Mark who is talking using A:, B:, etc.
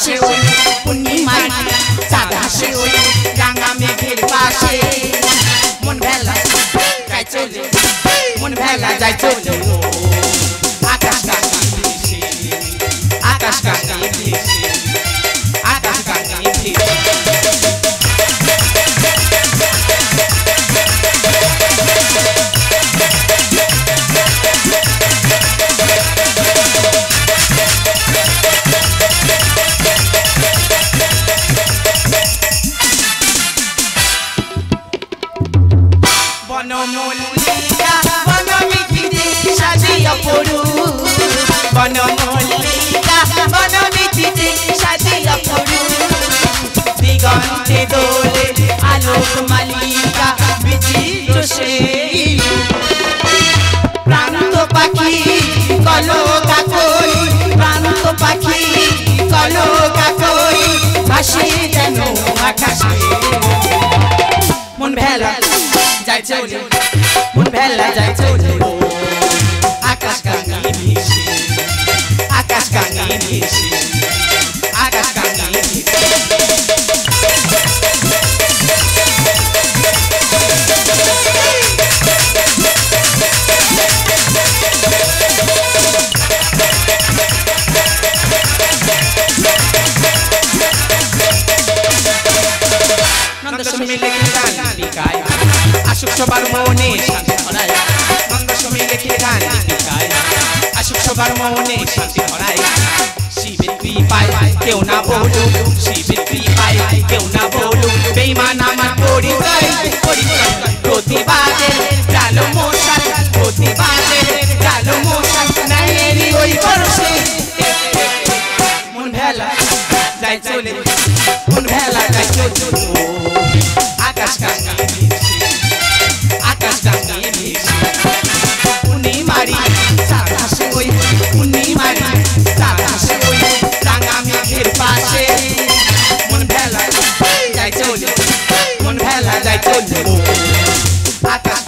A: হাসে ওই পূর্ণিমায় চাঁদ হাসে ওই রাঙা মেঘের পাশে মন ভেলা যায় চলে মন ভেলা যায় চলে আকাশ গাঙ্গে ভেসে আকাশ গাঙ্গে ভেসে আকাশ গাঙ্গে ভেসে বনমল্লিকা বনমিটিতে সাজিয়া পড়ু বনমল্লিকা বনমিটিতে সাজিয়া পড়ু দিগন্তে দোলে আলোক মালিকা বিচিত্র সেই প্রান্ত পাখি কলকা কই প্রান্ত পাখি কলকা কই ভাসে যেন আকাশে মন ভেলা যায় চলে মন ভেলা যায় চলে আকাশ গাঙ্গে ভেসে আকাশ গাঙ্গে ভেসে আকাশ গাঙ্গে ভেসে নন্দসমী লেখে গান লিখায় আশুক সবার মনে শান্তি ধরায় নন্দসমী লেখে গান লিখায় আশুক সবার মনে শান্তি ধরায় শিবের কৃপায় কেউ না বলুক শিবের কৃপায় কেউ না বলুক বেঈমান আমার পরিচয় পরিচয় প্রতিবাদের কালো মশাল প্রতিবাদের কালো মশাল নাইয়েরই ওই বর্ষে মন ভেলা যায় চলে মন ভেলা যায় চলে আকাশ গাঙ্গে ভেসে আকাশ গাঙ্গে ভেসে পূর্ণিমারি চাঁদ হাসে ওই পূর্ণিমারি চাঁদ হাসে ওই রাঙা মেঘের পাশে মন ভেলা যায় চলে মন ভেলা যায় চলে আকাশ